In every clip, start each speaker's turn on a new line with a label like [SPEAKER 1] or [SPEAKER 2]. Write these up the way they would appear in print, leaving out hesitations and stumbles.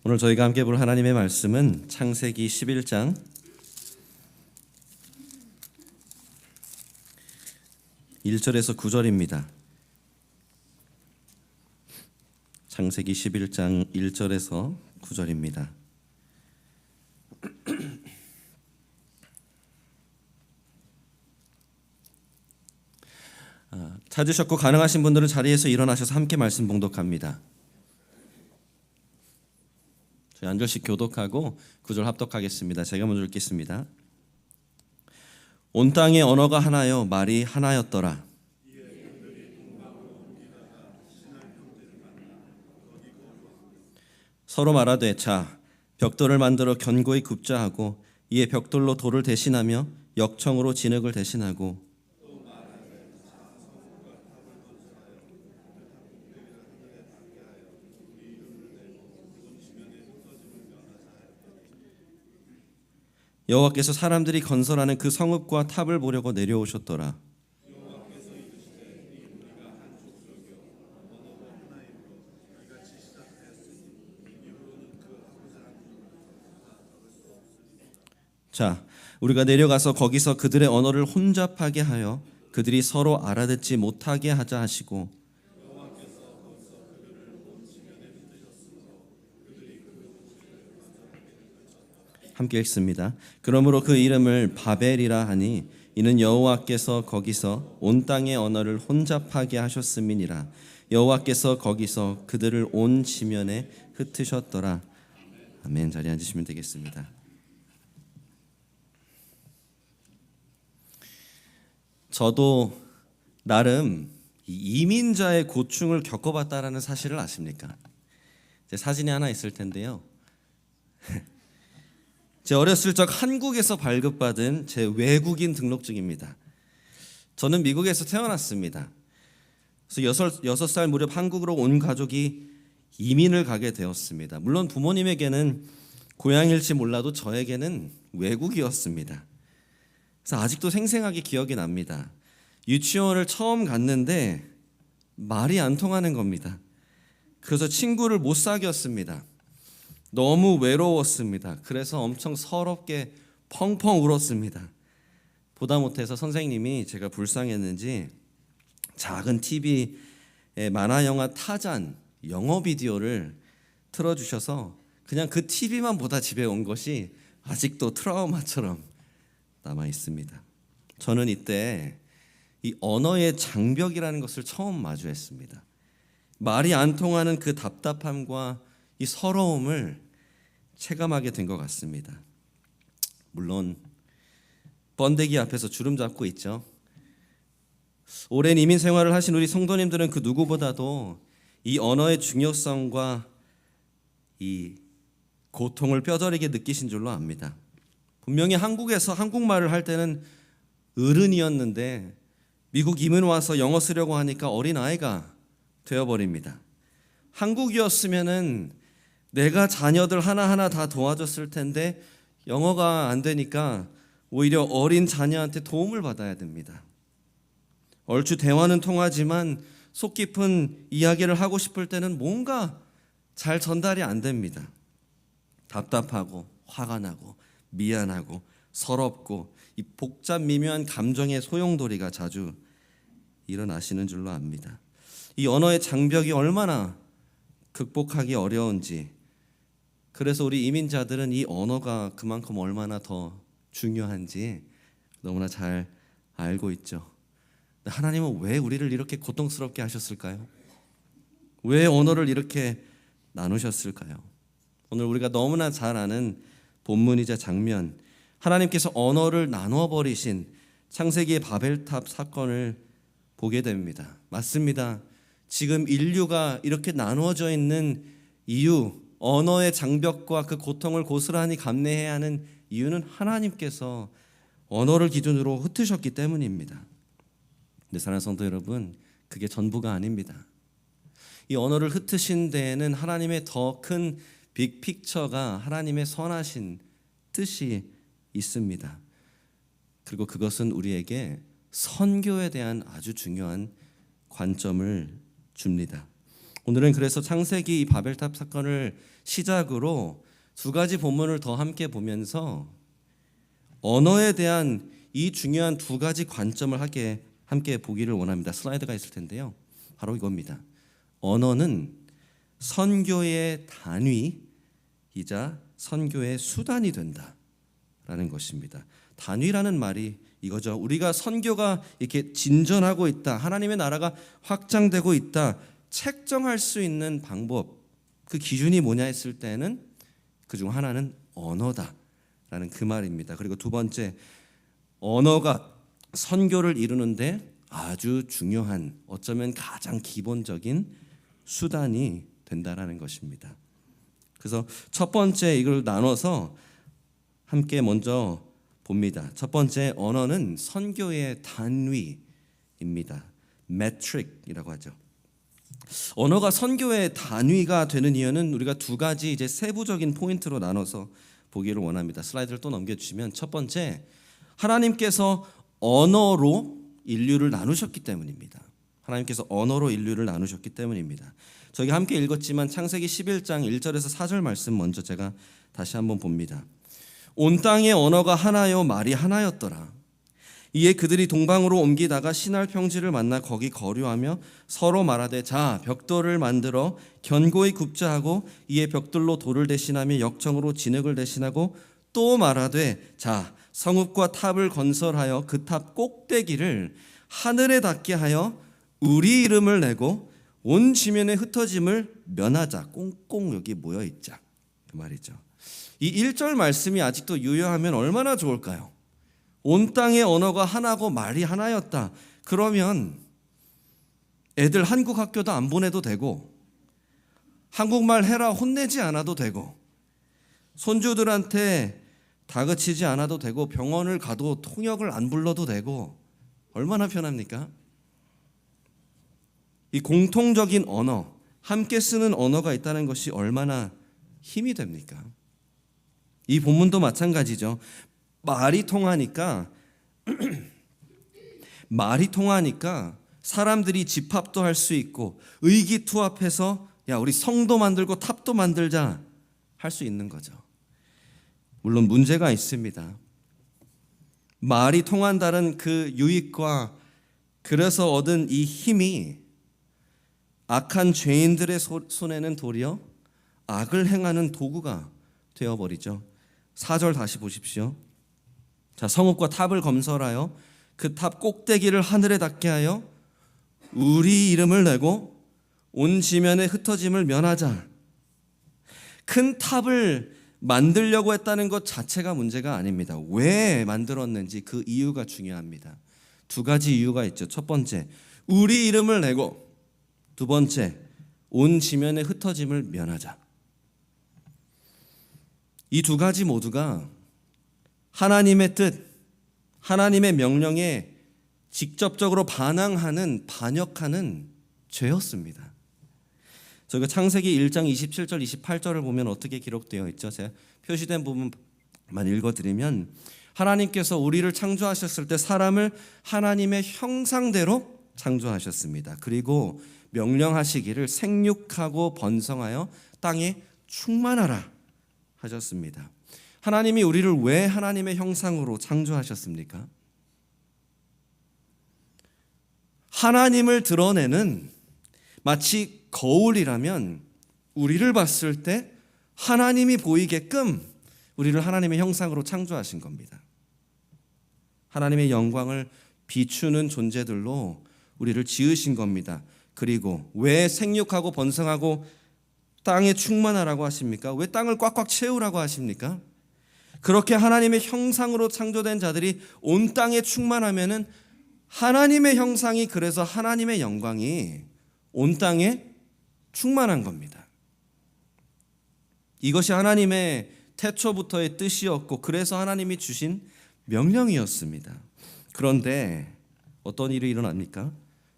[SPEAKER 1] 오늘 저희가 함께 볼 하나님의 말씀은 창세기 11장 1절에서 9절입니다. 창세기 11장 1절에서 9절입니다. 찾으셨고 가능하신 분들은 자리에서 일어나셔서 함께 말씀 봉독합니다. 저희 한 절씩 교독하고 9절 합독하겠습니다. 제가 먼저 읽겠습니다. 온 땅의 언어가 하나요 말이 하나였더라. 서로 말하되 자 벽돌을 만들어 견고히 굽자 하고 이에 벽돌로 돌을 대신하며 역청으로 진흙을 대신하고 여호와께서 사람들이 건설하는 그 성읍과 탑을 보려고 내려오셨더라. 자, 우리가 내려가서 거기서 그들의 언어를 혼잡하게 하여 그들이 서로 알아듣지 못하게 하자 하시고 함께 읽습니다. 그러므로 그 이름을 바벨이라 하니 이는 여호와께서 거기서 온 땅의 언어를 혼잡하게 하셨음이니라. 여호와께서 거기서 그들을 온 지면에 흩으셨더라. 아멘. 자리에 앉으시면 되겠습니다. 저도 나름 이민자의 고충을 겪어봤다라는 사실을 아십니까? 제 사진이 하나 있을 텐데요. 제 어렸을 적 한국에서 발급받은 제 외국인 등록증입니다. 저는 미국에서 태어났습니다. 그래서 6살 무렵 한국으로 온 가족이 이민을 가게 되었습니다. 물론 부모님에게는 고향일지 몰라도 저에게는 외국이었습니다. 그래서 아직도 생생하게 기억이 납니다. 유치원을 처음 갔는데 말이 안 통하는 겁니다. 그래서 친구를 못 사귀었습니다. 너무 외로웠습니다. 그래서 엄청 서럽게 펑펑 울었습니다. 보다 못해서 선생님이 제가 불쌍했는지 작은 TV에 만화 영화 타잔 영어 비디오를 틀어주셔서 그냥 그 TV만 보다 집에 온 것이 아직도 트라우마처럼 남아 있습니다. 저는 이때 이 언어의 장벽이라는 것을 처음 마주했습니다. 말이 안 통하는 그 답답함과 이 서러움을 체감하게 된 것 같습니다. 물론 번데기 앞에서 주름 잡고 있죠. 오랜 이민 생활을 하신 우리 성도님들은 그 누구보다도 이 언어의 중요성과 이 고통을 뼈저리게 느끼신 줄로 압니다. 분명히 한국에서 한국말을 할 때는 어른이었는데 미국 이민 와서 영어 쓰려고 하니까 어린아이가 되어버립니다. 한국이었으면은 내가 자녀들 하나하나 다 도와줬을 텐데 영어가 안 되니까 오히려 어린 자녀한테 도움을 받아야 됩니다. 얼추 대화는 통하지만 속 깊은 이야기를 하고 싶을 때는 뭔가 잘 전달이 안 됩니다. 답답하고 화가 나고 미안하고 서럽고 이 복잡 미묘한 감정의 소용돌이가 자주 일어나시는 줄로 압니다. 이 언어의 장벽이 얼마나 극복하기 어려운지, 그래서 우리 이민자들은 이 언어가 그만큼 얼마나 더 중요한지 너무나 잘 알고 있죠. 하나님은 왜 우리를 이렇게 고통스럽게 하셨을까요? 왜 언어를 이렇게 나누셨을까요? 오늘 우리가 너무나 잘 아는 본문이자 장면, 하나님께서 언어를 나누어 버리신 창세기의 바벨탑 사건을 보게 됩니다. 맞습니다. 지금 인류가 이렇게 나누어져 있는 이유, 언어의 장벽과 그 고통을 고스란히 감내해야 하는 이유는 하나님께서 언어를 기준으로 흩으셨기 때문입니다. 근데 사랑하는 성도 여러분, 그게 전부가 아닙니다. 이 언어를 흩으신 데에는 하나님의 더 큰 빅픽처가, 하나님의 선하신 뜻이 있습니다. 그리고 그것은 우리에게 선교에 대한 아주 중요한 관점을 줍니다. 오늘은 그래서 창세기 이 바벨탑 사건을 시작으로 두 가지 본문을 더 함께 보면서 언어에 대한 이 중요한 두 가지 관점을 함께 보기를 원합니다. 슬라이드가 있을 텐데요. 바로 이겁니다. 언어는 선교의 단위이자 선교의 수단이 된다라는 것입니다. 단위라는 말이 이거죠. 우리가 선교가 이렇게 진전하고 있다, 하나님의 나라가 확장되고 있다 책정할 수 있는 방법, 그 기준이 뭐냐 했을 때는 그중 하나는 언어다라는 그 말입니다. 그리고 두 번째, 언어가 선교를 이루는데 아주 중요한, 어쩌면 가장 기본적인 수단이 된다라는 것입니다. 그래서 첫 번째 이걸 나눠서 함께 먼저 봅니다. 첫 번째, 언어는 선교의 단위입니다. metric이라고 하죠. 언어가 선교의 단위가 되는 이유는 우리가 두 가지 이제 세부적인 포인트로 나눠서 보기를 원합니다. 슬라이드를 또 넘겨주시면, 첫 번째, 하나님께서 언어로 인류를 나누셨기 때문입니다. 하나님께서 언어로 인류를 나누셨기 때문입니다. 저희 함께 읽었지만 창세기 11장 1절에서 4절 말씀 먼저 제가 다시 한번 봅니다. 온 땅의 언어가 하나요 말이 하나였더라. 이에 그들이 동방으로 옮기다가 시날 평지를 만나 거기 거류하며 서로 말하되, 자, 벽돌을 만들어 견고히 굽자 하고, 이에 벽돌로 돌을 대신하며 역청으로 진흙을 대신하고, 또 말하되, 자, 성읍과 탑을 건설하여 그 탑 꼭대기를 하늘에 닿게 하여 우리 이름을 내고 온 지면의 흩어짐을 면하자. 꽁꽁 여기 모여있자, 그 말이죠. 이 1절 말씀이 아직도 유효하면 얼마나 좋을까요? 온 땅의 언어가 하나고 말이 하나였다. 그러면 애들 한국 학교도 안 보내도 되고, 한국말 해라 혼내지 않아도 되고, 손주들한테 다그치지 않아도 되고, 병원을 가도 통역을 안 불러도 되고, 얼마나 편합니까? 이 공통적인 언어, 함께 쓰는 언어가 있다는 것이 얼마나 힘이 됩니까? 이 본문도 마찬가지죠. 말이 통하니까 사람들이 집합도 할 수 있고, 의기투합해서 야, 우리 성도 만들고 탑도 만들자 할 수 있는 거죠. 물론 문제가 있습니다. 말이 통한다는 그 유익과 그래서 얻은 이 힘이 악한 죄인들의 손에는 도리어 악을 행하는 도구가 되어버리죠. 4절 다시 보십시오. 자, 성읍과 탑을 건설하여 그 탑 꼭대기를 하늘에 닿게 하여 우리 이름을 내고 온 지면의 흩어짐을 면하자. 큰 탑을 만들려고 했다는 것 자체가 문제가 아닙니다. 왜 만들었는지 그 이유가 중요합니다. 두 가지 이유가 있죠. 첫 번째, 우리 이름을 내고, 두 번째, 온 지면의 흩어짐을 면하자. 이 두 가지 모두가 하나님의 뜻, 하나님의 명령에 직접적으로 반역하는 죄였습니다. 저희가 창세기 1장 27절 28절을 보면 어떻게 기록되어 있죠? 제가 표시된 부분만 읽어드리면, 하나님께서 우리를 창조하셨을 때 사람을 하나님의 형상대로 창조하셨습니다. 그리고 명령하시기를 생육하고 번성하여 땅에 충만하라 하셨습니다. 하나님이 우리를 왜 하나님의 형상으로 창조하셨습니까? 하나님을 드러내는, 마치 거울이라면 우리를 봤을 때 하나님이 보이게끔 우리를 하나님의 형상으로 창조하신 겁니다. 하나님의 영광을 비추는 존재들로 우리를 지으신 겁니다. 그리고 왜 생육하고 번성하고 땅에 충만하라고 하십니까? 왜 땅을 꽉꽉 채우라고 하십니까? 그렇게 하나님의 형상으로 창조된 자들이 온 땅에 충만하면은 하나님의 형상이, 그래서 하나님의 영광이 온 땅에 충만한 겁니다. 이것이 하나님의 태초부터의 뜻이었고, 그래서 하나님이 주신 명령이었습니다. 그런데 어떤 일이 일어납니까?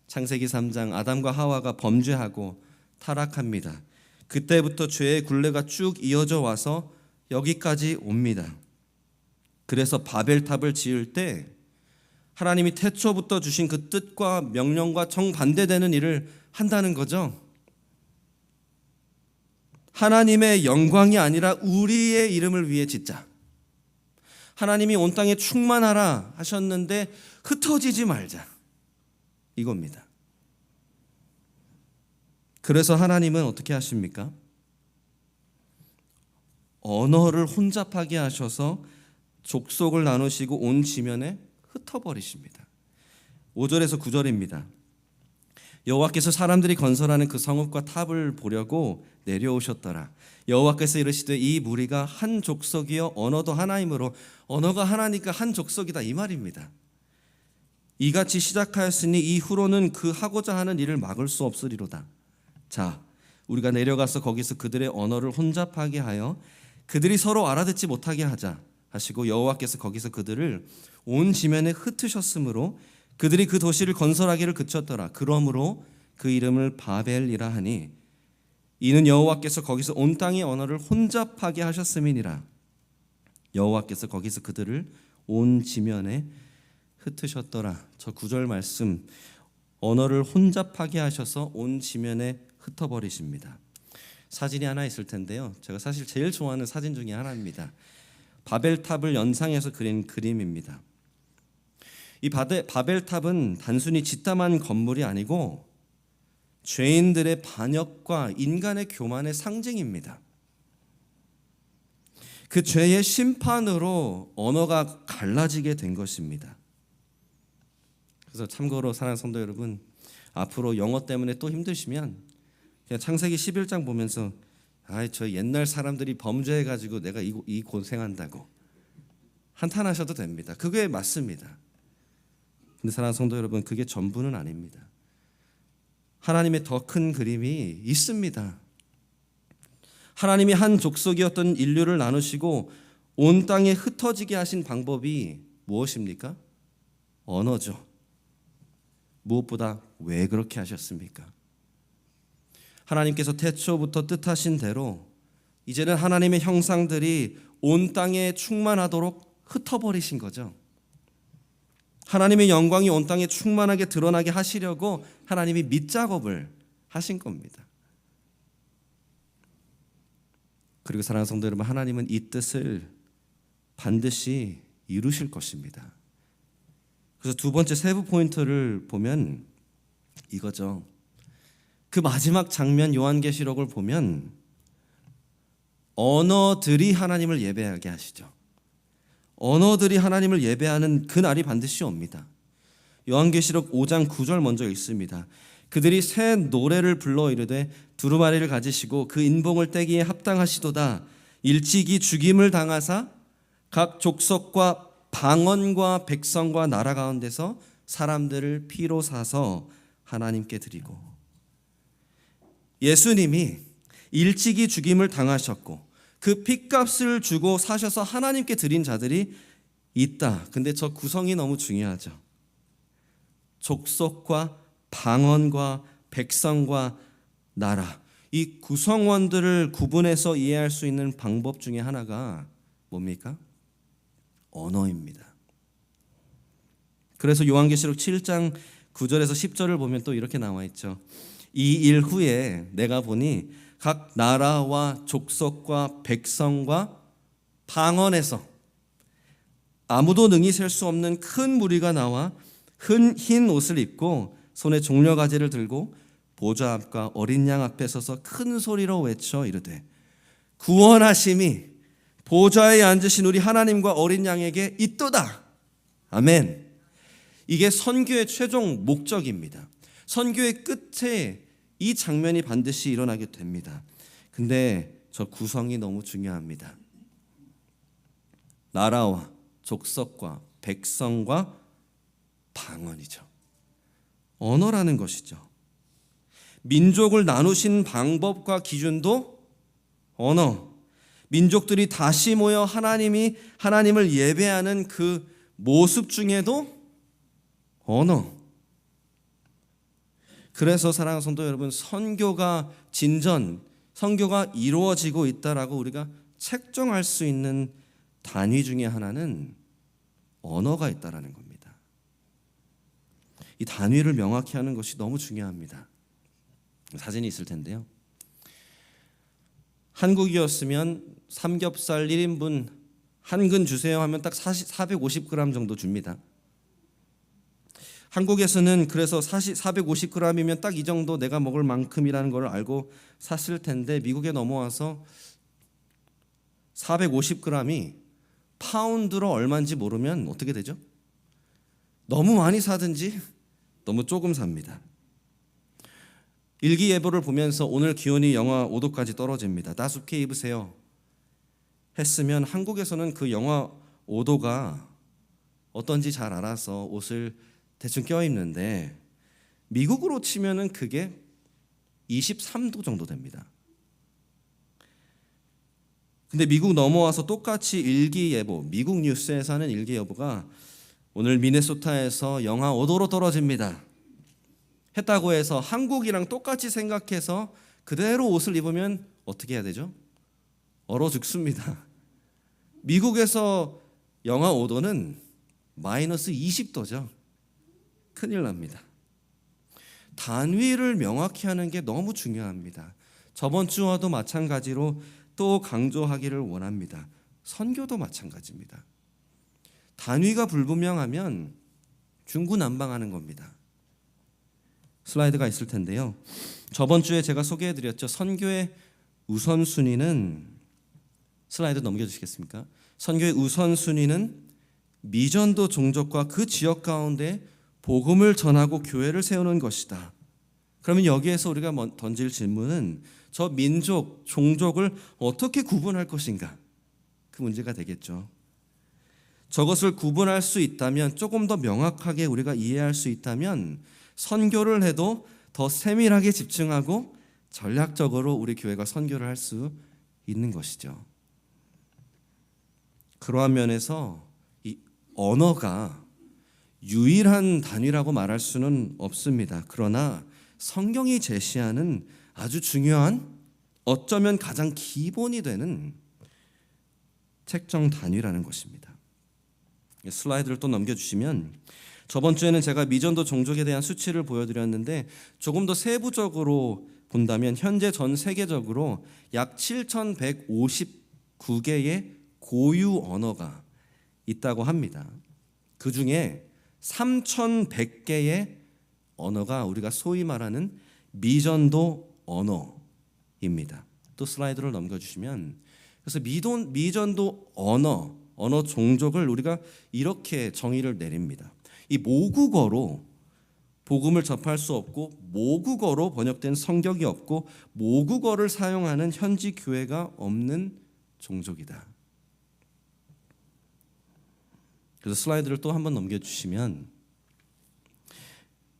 [SPEAKER 1] 창세기 3장, 아담과 하와가 범죄하고 타락합니다. 그때부터 죄의 굴레가 쭉 이어져 와서 여기까지 옵니다. 그래서 바벨탑을 지을 때 하나님이 태초부터 주신 그 뜻과 명령과 정반대되는 일을 한다는 거죠. 하나님의 영광이 아니라 우리의 이름을 위해 짓자. 하나님이 온 땅에 충만하라 하셨는데 흩어지지 말자. 이겁니다. 그래서 하나님은 어떻게 하십니까? 언어를 혼잡하게 하셔서 족속을 나누시고 온 지면에 흩어버리십니다. 5절에서 9절입니다. 여호와께서 사람들이 건설하는 그 성읍과 탑을 보려고 내려오셨더라. 여호와께서 이르시되 이 무리가 한 족속이요 언어도 하나이므로, 언어가 하나니까 한 족속이다 이 말입니다. 이같이 시작하였으니 이후로는 그 하고자 하는 일을 막을 수 없으리로다. 자, 우리가 내려가서 거기서 그들의 언어를 혼잡하게 하여 그들이 서로 알아듣지 못하게 하자 하시고, 여호와께서 거기서 그들을 온 지면에 흩으셨으므로 그들이 그 도시를 건설하기를 그쳤더라. 그러므로 그 이름을 바벨이라 하니 이는 여호와께서 거기서 온 땅의 언어를 혼잡하게 하셨음이니라. 여호와께서 거기서 그들을 온 지면에 흩으셨더라. 저 9절 말씀, 언어를 혼잡하게 하셔서 온 지면에 흩어버리십니다. 사진이 하나 있을 텐데요, 제가 사실 제일 좋아하는 사진 중에 하나입니다. 바벨탑을 연상해서 그린 그림입니다. 이 바벨탑은 단순히 짓담한 건물이 아니고 죄인들의 반역과 인간의 교만의 상징입니다. 그 죄의 심판으로 언어가 갈라지게 된 것입니다. 그래서 참고로 사랑하는 성도 여러분, 앞으로 영어 때문에 또 힘드시면 그냥 창세기 11장 보면서 저 옛날 사람들이 범죄해가지고 내가 이 고생한다고 한탄하셔도 됩니다. 그게 맞습니다. 근데 사랑하는 성도 여러분, 그게 전부는 아닙니다. 하나님의 더 큰 그림이 있습니다. 하나님이 한 족속이었던 인류를 나누시고 온 땅에 흩어지게 하신 방법이 무엇입니까? 언어죠. 무엇보다 왜 그렇게 하셨습니까? 하나님께서 태초부터 뜻하신 대로 이제는 하나님의 형상들이 온 땅에 충만하도록 흩어버리신 거죠. 하나님의 영광이 온 땅에 충만하게 드러나게 하시려고 하나님이 밑작업을 하신 겁니다. 그리고 사랑하는 성도 여러분, 하나님은 이 뜻을 반드시 이루실 것입니다. 그래서 두 번째 세부 포인트를 보면 이거죠. 그 마지막 장면 요한계시록을 보면 언어들이 하나님을 예배하게 하시죠. 언어들이 하나님을 예배하는 그 날이 반드시 옵니다. 요한계시록 5장 9절 먼저 읽습니다. 그들이 새 노래를 불러 이르되 두루마리를 가지시고 그 인봉을 떼기에 합당하시도다. 일찍이 죽임을 당하사 각 족속과 방언과 백성과 나라 가운데서 사람들을 피로 사서 하나님께 드리고, 예수님이 일찍이 죽임을 당하셨고 그 핏값을 주고 사셔서 하나님께 드린 자들이 있다. 근데 저 구성이 너무 중요하죠. 족속과 방언과 백성과 나라, 이 구성원들을 구분해서 이해할 수 있는 방법 중에 하나가 뭡니까? 언어입니다. 그래서 요한계시록 7장 9절에서 10절을 보면 또 이렇게 나와 있죠. 이 일 후에 내가 보니 각 나라와 족속과 백성과 방언에서 아무도 능히 셀 수 없는 큰 무리가 나와 흰 옷을 입고 손에 종려가지를 들고 보좌 앞과 어린 양 앞에 서서 큰 소리로 외쳐 이르되 구원하심이 보좌에 앉으신 우리 하나님과 어린 양에게 있도다. 아멘. 이게 선교의 최종 목적입니다. 선교의 끝에 이 장면이 반드시 일어나게 됩니다. 근데 저 구성이 너무 중요합니다. 나라와 족속과 백성과 방언이죠. 언어라는 것이죠. 민족을 나누신 방법과 기준도 언어. 민족들이 다시 모여 하나님을 예배하는 그 모습 중에도 언어. 그래서 사랑하는 성도 여러분, 선교가 이루어지고 있다라고 우리가 책정할 수 있는 단위 중에 하나는 언어가 있다라는 겁니다. 이 단위를 명확히 하는 것이 너무 중요합니다. 사진이 있을 텐데요. 한국이었으면 삼겹살 1인분 한 근 주세요 하면 딱 450g 정도 줍니다. 한국에서는 그래서 450g이면 딱 이 정도 내가 먹을 만큼이라는 걸 알고 샀을 텐데, 미국에 넘어와서 450g이 파운드로 얼마인지 모르면 어떻게 되죠? 너무 많이 사든지 너무 조금 삽니다. 일기예보를 보면서 오늘 기온이 영하 5도까지 떨어집니다. 따숩게 입으세요 했으면 한국에서는 그 영하 5도가 어떤지 잘 알아서 옷을 대충 껴입는데, 미국으로 치면은 그게 23도 정도 됩니다. 근데 미국 넘어와서 똑같이 일기예보, 미국 뉴스에서 하는 일기예보가 오늘 미네소타에서 영하 5도로 떨어집니다 했다고 해서 한국이랑 똑같이 생각해서 그대로 옷을 입으면 어떻게 해야 되죠? 얼어 죽습니다. 미국에서 영하 5도는 마이너스 20도죠. 큰일 납니다. 단위를 명확히 하는 게 너무 중요합니다. 저번 주와도 마찬가지로 또 강조하기를 원합니다. 선교도 마찬가지입니다. 단위가 불분명하면 중구난방하는 겁니다. 슬라이드가 있을 텐데요. 저번 주에 제가 소개해드렸죠. 선교의 우선순위는, 슬라이드 넘겨주시겠습니까? 선교의 우선순위는 미전도 종족과 그 지역 가운데 복음을 전하고 교회를 세우는 것이다. 그러면 여기에서 우리가 던질 질문은 저 민족, 종족을 어떻게 구분할 것인가? 그 문제가 되겠죠. 저것을 구분할 수 있다면, 조금 더 명확하게 우리가 이해할 수 있다면 선교를 해도 더 세밀하게 집중하고 전략적으로 우리 교회가 선교를 할 수 있는 것이죠. 그러한 면에서 이 언어가 유일한 단위라고 말할 수는 없습니다. 그러나 성경이 제시하는 아주 중요한, 어쩌면 가장 기본이 되는 책정 단위라는 것입니다. 슬라이드를 또 넘겨주시면, 저번 주에는 제가 미전도 종족에 대한 수치를 보여드렸는데, 조금 더 세부적으로 본다면 현재 전 세계적으로 약 7,159개의 고유 언어가 있다고 합니다. 그 중에 3,100개의 언어가 우리가 소위 말하는 미전도 언어입니다. 또 슬라이드를 넘겨주시면, 그래서 미전도 언어 종족을 우리가 이렇게 정의를 내립니다. 이 모국어로 복음을 접할 수 없고, 모국어로 번역된 성경이 없고, 모국어를 사용하는 현지 교회가 없는 종족이다. 그래서 슬라이드를 또 한번 넘겨주시면,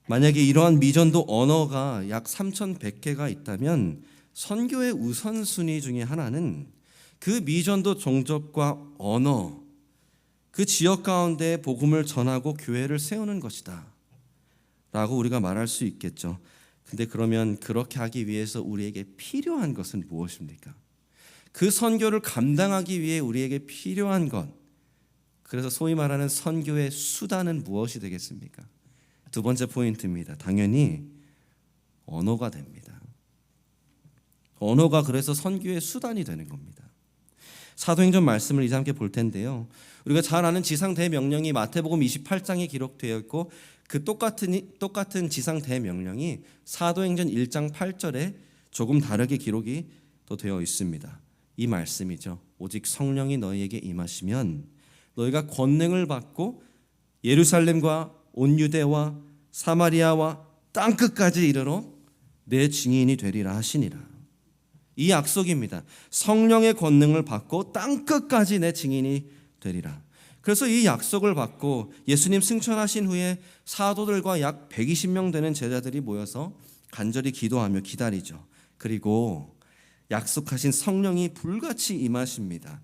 [SPEAKER 1] 만약에 이러한 미전도 언어가 약 3,100개가 있다면 선교의 우선순위 중에 하나는 그 미전도 종족과 언어, 그 지역 가운데 복음을 전하고 교회를 세우는 것이다 라고 우리가 말할 수 있겠죠. 근데 그러면 그렇게 하기 위해서 우리에게 필요한 것은 무엇입니까? 그 선교를 감당하기 위해 우리에게 필요한 것, 그래서 소위 말하는 선교의 수단은 무엇이 되겠습니까? 두 번째 포인트입니다. 당연히 언어가 됩니다. 언어가 그래서 선교의 수단이 되는 겁니다. 사도행전 말씀을 이제 함께 볼 텐데요. 우리가 잘 아는 지상대명령이 마태복음 28장에 기록되어 있고, 그 똑같은 지상대명령이 사도행전 1장 8절에 조금 다르게 기록이 또 되어 있습니다. 이 말씀이죠. 오직 성령이 너희에게 임하시면 너희가 권능을 받고 예루살렘과 온 유대와 사마리아와 땅끝까지 이르러 내 증인이 되리라 하시니라. 이 약속입니다. 성령의 권능을 받고 땅끝까지 내 증인이 되리라. 그래서 이 약속을 받고 예수님 승천하신 후에 사도들과 약 120명 되는 제자들이 모여서 간절히 기도하며 기다리죠. 그리고 약속하신 성령이 불같이 임하십니다.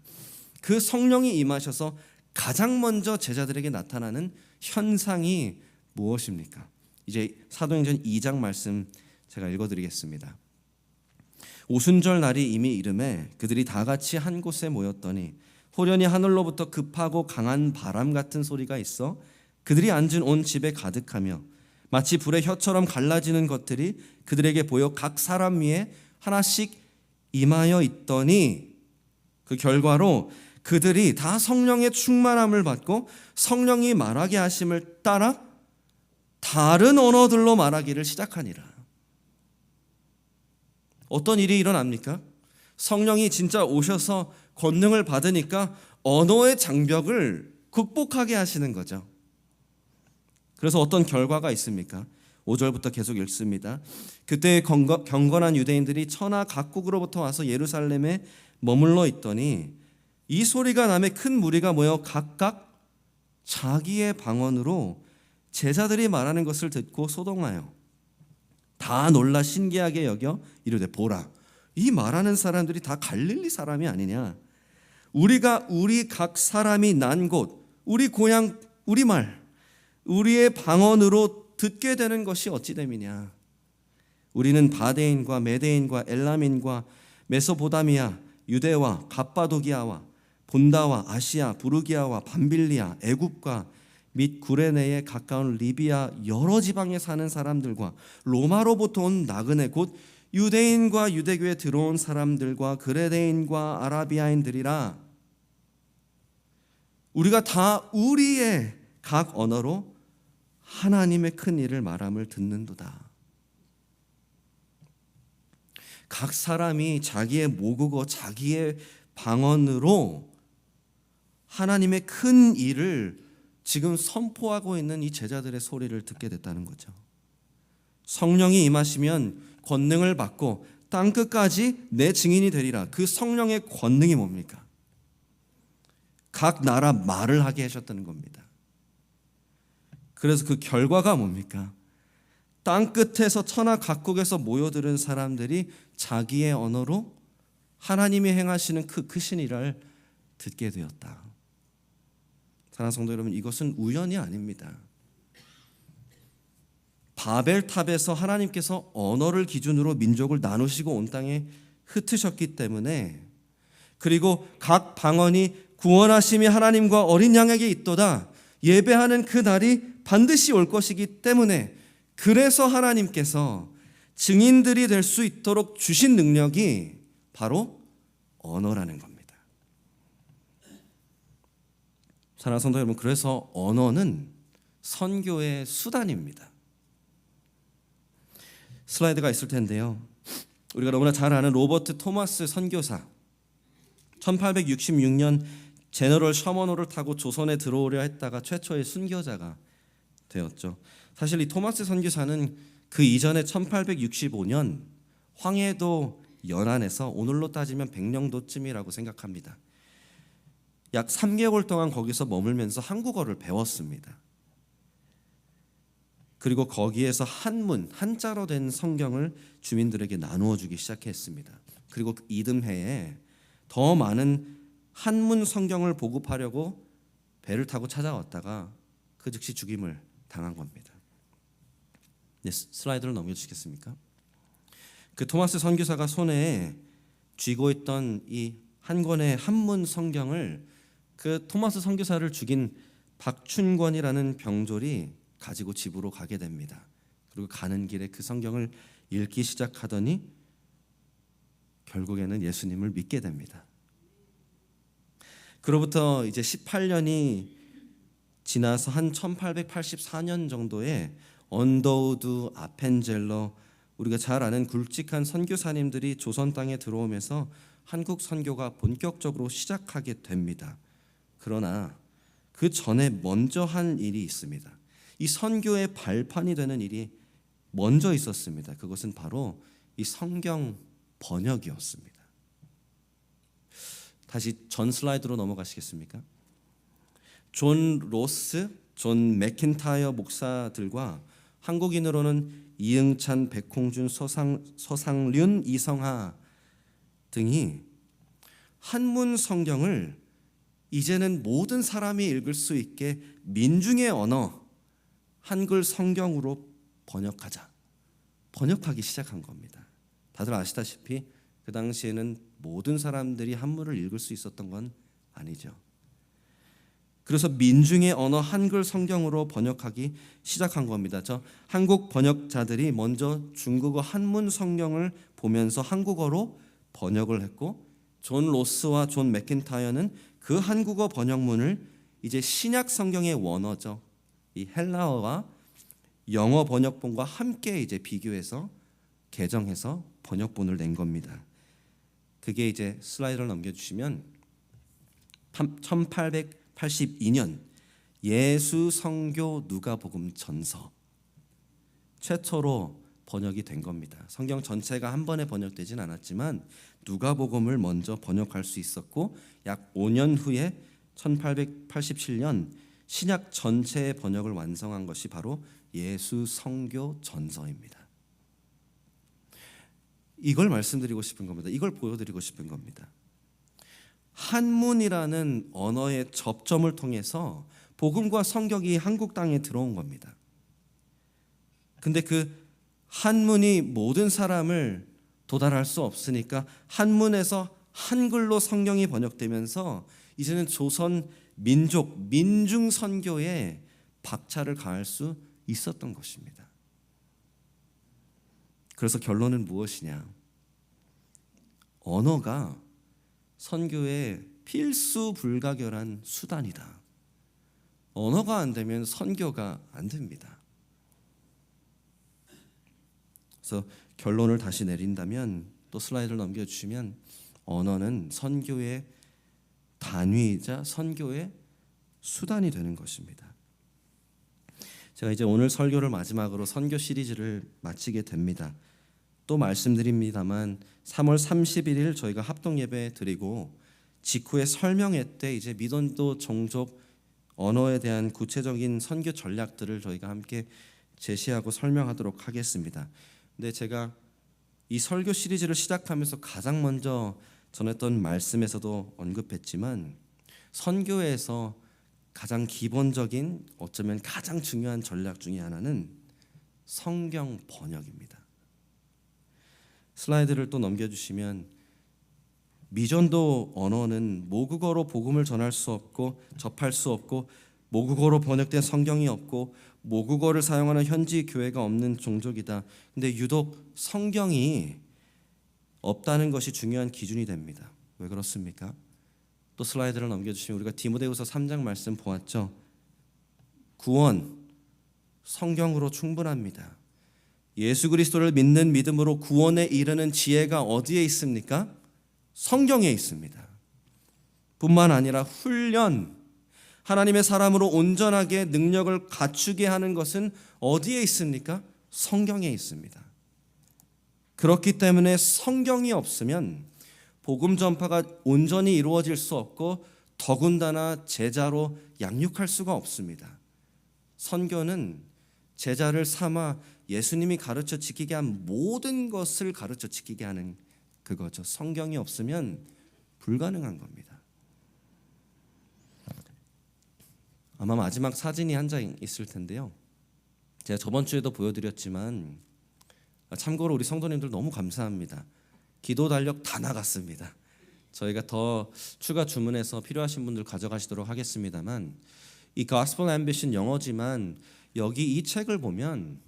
[SPEAKER 1] 그 성령이 임하셔서 가장 먼저 제자들에게 나타나는 현상이 무엇입니까? 이제 사도행전 2장 말씀 제가 읽어드리겠습니다. 오순절 날이 이미 이름에 그들이 다 같이 한 곳에 모였더니 호련히 하늘로부터 급하고 강한 바람 같은 소리가 있어 그들이 앉은 온 집에 가득하며, 마치 불의 혀처럼 갈라지는 것들이 그들에게 보여 각 사람 위에 하나씩 임하여 있더니 그 결과로 그들이 다 성령의 충만함을 받고 성령이 말하게 하심을 따라 다른 언어들로 말하기를 시작하니라. 어떤 일이 일어납니까? 성령이 진짜 오셔서 권능을 받으니까 언어의 장벽을 극복하게 하시는 거죠. 그래서 어떤 결과가 있습니까? 5절부터 계속 읽습니다. 그때 경건한 유대인들이 천하 각국으로부터 와서 예루살렘에 머물러 있더니 이 소리가 나매 큰 무리가 모여 각각 자기의 방언으로 제자들이 말하는 것을 듣고 소동하여 다 놀라 신기하게 여겨 이르되 보라, 이 말하는 사람들이 다 갈릴리 사람이 아니냐? 우리가 우리 각 사람이 난 곳, 우리 고향, 우리 말, 우리의 방언으로 듣게 되는 것이 어찌 됨이냐? 우리는 바데인과 메데인과 엘람인과 메소포다미아, 유대와 갑바도기아와 본다와 아시아, 부르기아와 밤빌리아, 애굽과 및 구레네에 가까운 리비아 여러 지방에 사는 사람들과 로마로부터 온 나그네 곧 유대인과 유대교에 들어온 사람들과 그레네인과 아라비아인들이라. 우리가 다 우리의 각 언어로 하나님의 큰 일을 말함을 듣는도다. 각 사람이 자기의 모국어, 자기의 방언으로 하나님의 큰 일을 지금 선포하고 있는 이 제자들의 소리를 듣게 됐다는 거죠. 성령이 임하시면 권능을 받고 땅끝까지 내 증인이 되리라. 그 성령의 권능이 뭡니까? 각 나라 말을 하게 하셨다는 겁니다. 그래서 그 결과가 뭡니까? 땅끝에서 천하 각국에서 모여들은 사람들이 자기의 언어로 하나님이 행하시는 그 크신 일을 듣게 되었다. 사랑하는 성도 여러분, 이것은 우연이 아닙니다. 바벨탑에서 하나님께서 언어를 기준으로 민족을 나누시고 온 땅에 흩으셨기 때문에, 그리고 각 방언이 구원하심이 하나님과 어린 양에게 있도다 예배하는 그 날이 반드시 올 것이기 때문에, 그래서 하나님께서 증인들이 될 수 있도록 주신 능력이 바로 언어라는 겁니다. 사랑하는 성도 여러분, 그래서 언어는 선교의 수단입니다. 슬라이드가 있을 텐데요. 우리가 너무나 잘 아는 로버트 토마스 선교사, 1866년 제너럴 셔먼호를 타고 조선에 들어오려 했다가 최초의 순교자가 되었죠. 사실 이 토마스 선교사는 그 이전에 1865년 황해도 연안에서 오늘로 따지면 백령도쯤이라고 생각합니다. 약 3개월 동안 거기서 머물면서 한국어를 배웠습니다. 그리고 거기에서 한문, 한자로 된 성경을 주민들에게 나누어 주기 시작했습니다. 그리고 이듬해에 더 많은 한문 성경을 보급하려고 배를 타고 찾아왔다가 그 즉시 죽임을 당한 겁니다. 네, 슬라이드를 넘겨주시겠습니까? 그 토마스 선교사가 손에 쥐고 있던 이 한 권의 한문 성경을 그 토마스 선교사를 죽인 박춘권이라는 병졸이 가지고 집으로 가게 됩니다. 그리고 가는 길에 그 성경을 읽기 시작하더니 결국에는 예수님을 믿게 됩니다. 그로부터 이제 18년이 지나서 한 1884년 정도에 언더우드, 아펜젤러, 우리가 잘 아는 굵직한 선교사님들이 조선 땅에 들어오면서 한국 선교가 본격적으로 시작하게 됩니다. 그러나 그 전에 먼저 한 일이 있습니다. 이 선교의 발판이 되는 일이 먼저 있었습니다. 그것은 바로 이 성경 번역이었습니다. 다시 전 슬라이드로 넘어가시겠습니까? 존 로스, 존 맥킨타이어 목사들과 한국인으로는 이응찬, 백홍준, 서상륜, 이성하 등이 한문 성경을 이제는 모든 사람이 읽을 수 있게 민중의 언어 한글 성경으로 번역하기 시작한 겁니다. 다들 아시다시피 그 당시에는 모든 사람들이 한문을 읽을 수 있었던 건 아니죠. 그래서 민중의 언어 한글 성경으로 번역하기 시작한 겁니다. 저 한국 번역자들이 먼저 중국어 한문 성경을 보면서 한국어로 번역을 했고 존 로스와 존 맥킨타이어는 그 한국어 번역문을 이제 신약 성경의 원어죠. 이 헬라어와 영어 번역본과 함께 이제 비교해서 개정해서 번역본을 낸 겁니다. 그게 이제 슬라이드를 넘겨주시면 1882년 예수 성교 누가복음 전서 최초로 번역이 된 겁니다. 성경 전체가 한 번에 번역되진 않았지만 누가복음을 먼저 번역할 수 있었고 약 5년 후에 1887년 신약 전체의 번역을 완성한 것이 바로 예수 성교 전서입니다. 이걸 말씀드리고 싶은 겁니다. 이걸 보여드리고 싶은 겁니다. 한문이라는 언어의 접점을 통해서 복음과 성경이 한국 땅에 들어온 겁니다. 근데 그 한문이 모든 사람을 도달할 수 없으니까 한문에서 한글로 성경이 번역되면서 이제는 조선 민족, 민중 선교에 박차를 가할 수 있었던 것입니다. 그래서 결론은 무엇이냐? 언어가 선교의 필수 불가결한 수단이다. 언어가 안 되면 선교가 안 됩니다. 그래서 결론을 다시 내린다면 또 슬라이드를 넘겨주시면 언어는 선교의 단위이자 선교의 수단이 되는 것입니다. 제가 이제 오늘 설교를 마지막으로 선교 시리즈를 마치게 됩니다. 또 말씀드립니다만 3월 31일 저희가 합동 예배 드리고 직후에 설명회 때 이제 미전도 종족 언어에 대한 구체적인 선교 전략들을 저희가 함께 제시하고 설명하도록 하겠습니다. 근데 제가 이 설교 시리즈를 시작하면서 가장 먼저 전했던 말씀에서도 언급했지만 선교에서 가장 기본적인 어쩌면 가장 중요한 전략 중에 하나는 성경 번역입니다. 슬라이드를 또 넘겨주시면 미전도 언어는 모국어로 복음을 전할 수 없고 접할 수 없고 모국어로 번역된 성경이 없고 모국어를 사용하는 현지 교회가 없는 종족이다. 근데 유독 성경이 없다는 것이 중요한 기준이 됩니다. 왜 그렇습니까? 또 슬라이드를 넘겨주시면 우리가 디모데후서 3장 말씀 보았죠. 구원 성경으로 충분합니다. 예수 그리스도를 믿는 믿음으로 구원에 이르는 지혜가 어디에 있습니까? 성경에 있습니다. 뿐만 아니라 훈련, 하나님의 사람으로 온전하게 능력을 갖추게 하는 것은 어디에 있습니까? 성경에 있습니다. 그렇기 때문에 성경이 없으면 복음 전파가 온전히 이루어질 수 없고 더군다나 제자로 양육할 수가 없습니다. 선교는 제자를 삼아 예수님이 가르쳐 지키게 한 모든 것을 가르쳐 지키게 하는 그거죠. 성경이 없으면 불가능한 겁니다. 아마 마지막 사진이 한 장 있을 텐데요. 제가 저번 주에도 보여드렸지만 참고로 우리 성도님들 너무 감사합니다. 기도 달력 다 나갔습니다. 저희가 더 추가 주문해서 필요하신 분들 가져가시도록 하겠습니다만 이 Gospel Ambition 영어지만 여기 이 책을 보면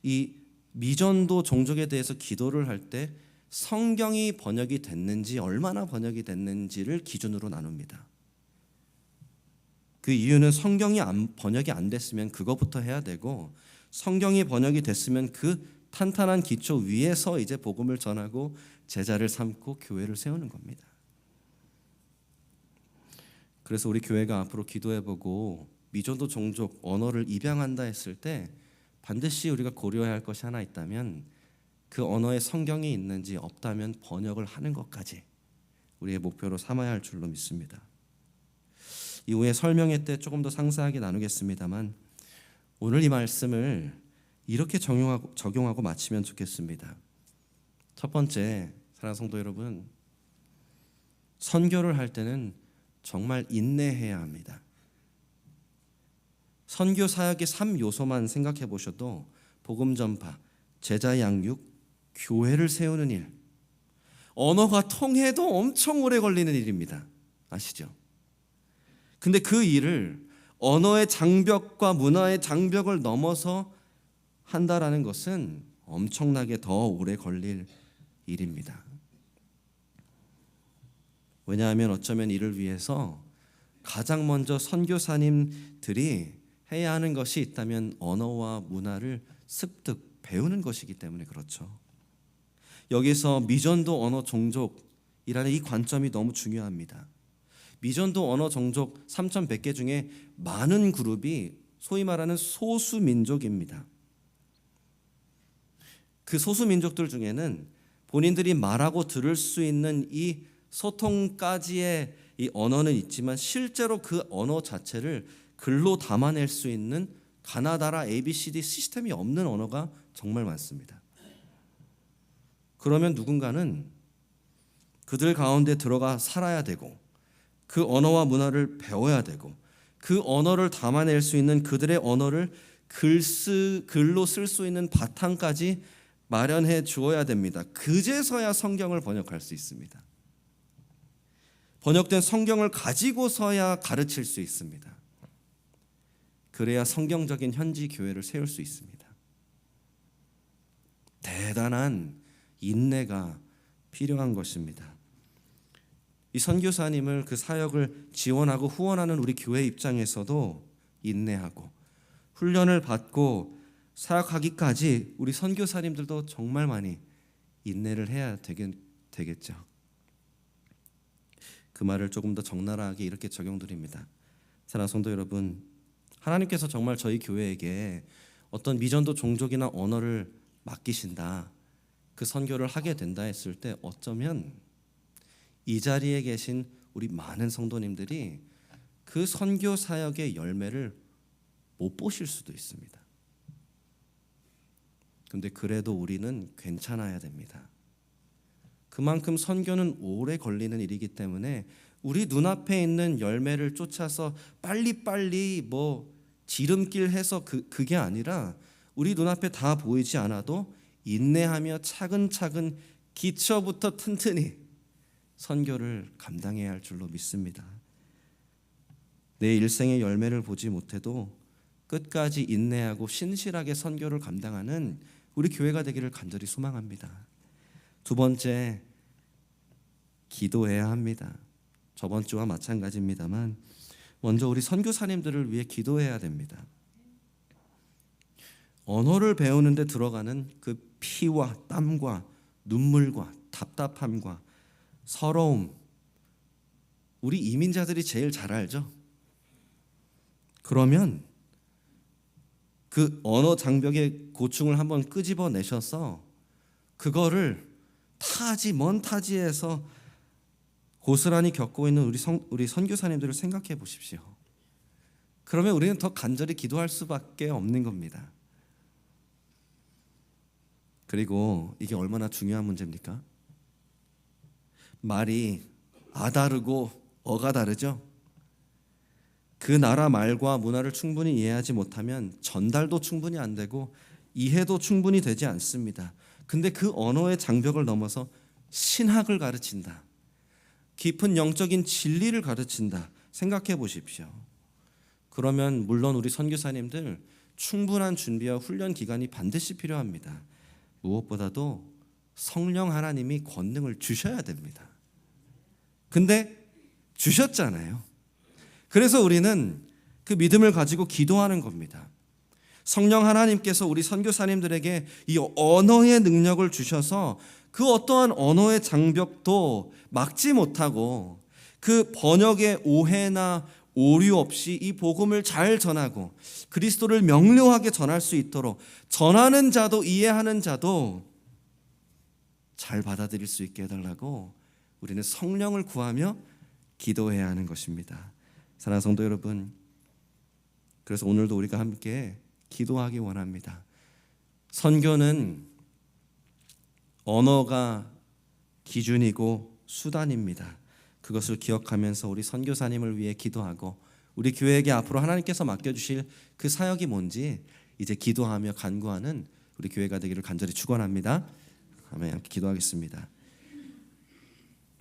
[SPEAKER 1] 이 미전도 종족에 대해서 기도를 할 때 성경이 번역이 됐는지 얼마나 번역이 됐는지를 기준으로 나눕니다. 그 이유는 성경이 번역이 안 됐으면 그거부터 해야 되고 성경이 번역이 됐으면 그 탄탄한 기초 위에서 이제 복음을 전하고 제자를 삼고 교회를 세우는 겁니다. 그래서 우리 교회가 앞으로 기도해보고 미전도 종족 언어를 입양한다 했을 때 반드시 우리가 고려해야 할 것이 하나 있다면 그 언어에 성경이 있는지 없다면 번역을 하는 것까지 우리의 목표로 삼아야 할 줄로 믿습니다. 이후에 설명회 때 조금 더 상세하게 나누겠습니다만 오늘 이 말씀을 이렇게 적용하고 마치면 좋겠습니다. 첫 번째, 사랑하는 성도 여러분, 선교를 할 때는 정말 인내해야 합니다. 선교 사역의 3요소만 생각해 보셔도 복음 전파, 제자 양육, 교회를 세우는 일, 언어가 통해도 엄청 오래 걸리는 일입니다. 아시죠? 근데 그 일을 언어의 장벽과 문화의 장벽을 넘어서 한다라는 것은 엄청나게 더 오래 걸릴 일입니다. 왜냐하면 어쩌면 이를 위해서 가장 먼저 선교사님들이 해야 하는 것이 있다면 언어와 문화를 습득 배우는 것이기 때문에 그렇죠. 여기서 미전도 언어 종족이라는 이 관점이 너무 중요합니다. 미전도 언어 종족 3,100개 중에 많은 그룹이 소위 말하는 소수민족입니다. 그 소수민족들 중에는 본인들이 말하고 들을 수 있는 이 소통까지의 이 언어는 있지만 실제로 그 언어 자체를 글로 담아낼 수 있는 가나다라 ABCD 시스템이 없는 언어가 정말 많습니다. 그러면 누군가는 그들 가운데 들어가 살아야 되고 그 언어와 문화를 배워야 되고 그 언어를 담아낼 수 있는 그들의 언어를 글로 쓸 수 있는 바탕까지 마련해 주어야 됩니다. 그제서야 성경을 번역할 수 있습니다. 번역된 성경을 가지고서야 가르칠 수 있습니다. 그래야 성경적인 현지 교회를 세울 수 있습니다. 대단한 인내가 필요한 것입니다. 이 선교사님을 그 사역을 지원하고 후원하는 우리 교회 입장에서도 인내하고 훈련을 받고 사역하기까지 우리 선교사님들도 정말 많이 인내를 해야 되겠죠. 그 말을 조금 더 적나라하게 이렇게 적용드립니다. 사랑하는 성도 여러분, 하나님께서 정말 저희 교회에게 어떤 미전도 종족이나 언어를 맡기신다, 그 선교를 하게 된다 했을 때 어쩌면 이 자리에 계신 우리 많은 성도님들이 그 선교 사역의 열매를 못 보실 수도 있습니다. 그런데 그래도 우리는 괜찮아야 됩니다. 그만큼 선교는 오래 걸리는 일이기 때문에 우리 눈앞에 있는 열매를 쫓아서 빨리빨리 지름길 해서 그게 아니라 우리 눈앞에 다 보이지 않아도 인내하며 차근차근 기초부터 튼튼히 선교를 감당해야 할 줄로 믿습니다. 내 일생의 열매를 보지 못해도 끝까지 인내하고 신실하게 선교를 감당하는 우리 교회가 되기를 간절히 소망합니다. 두 번째, 기도해야 합니다. 저번 주와 마찬가지입니다만 먼저 우리 선교사님들을 위해 기도해야 됩니다. 언어를 배우는 데 들어가는 그 피와 땀과 눈물과 답답함과 서러움, 우리 이민자들이 제일 잘 알죠. 그러면 그 언어 장벽의 고충을 한번 끄집어내셔서 그거를 먼 타지에서 고스란히 겪고 있는 우리 선교사님들을 생각해 보십시오. 그러면 우리는 더 간절히 기도할 수밖에 없는 겁니다. 그리고 이게 얼마나 중요한 문제입니까? 말이 아 다르고 어가 다르죠. 그 나라 말과 문화를 충분히 이해하지 못하면 전달도 충분히 안 되고 이해도 충분히 되지 않습니다. 근데 그 언어의 장벽을 넘어서 신학을 가르친다, 깊은 영적인 진리를 가르친다, 생각해 보십시오. 그러면 물론 우리 선교사님들 충분한 준비와 훈련 기간이 반드시 필요합니다. 무엇보다도 성령 하나님이 권능을 주셔야 됩니다. 근데 주셨잖아요. 그래서 우리는 그 믿음을 가지고 기도하는 겁니다. 성령 하나님께서 우리 선교사님들에게 이 언어의 능력을 주셔서 그 어떠한 언어의 장벽도 막지 못하고 그 번역의 오해나 오류 없이 이 복음을 잘 전하고 그리스도를 명료하게 전할 수 있도록 전하는 자도 이해하는 자도 잘 받아들일 수 있게 해달라고 우리는 성령을 구하며 기도해야 하는 것입니다. 사랑하는 성도 여러분, 그래서 오늘도 우리가 함께 기도하기 원합니다. 선교는 언어가 기준이고 수단입니다. 그것을 기억하면서 우리 선교사님을 위해 기도하고 우리 교회에게 앞으로 하나님께서 맡겨주실 그 사역이 뭔지 이제 기도하며 간구하는 우리 교회가 되기를 간절히 축원합니다. 아멘. 함께 기도하겠습니다.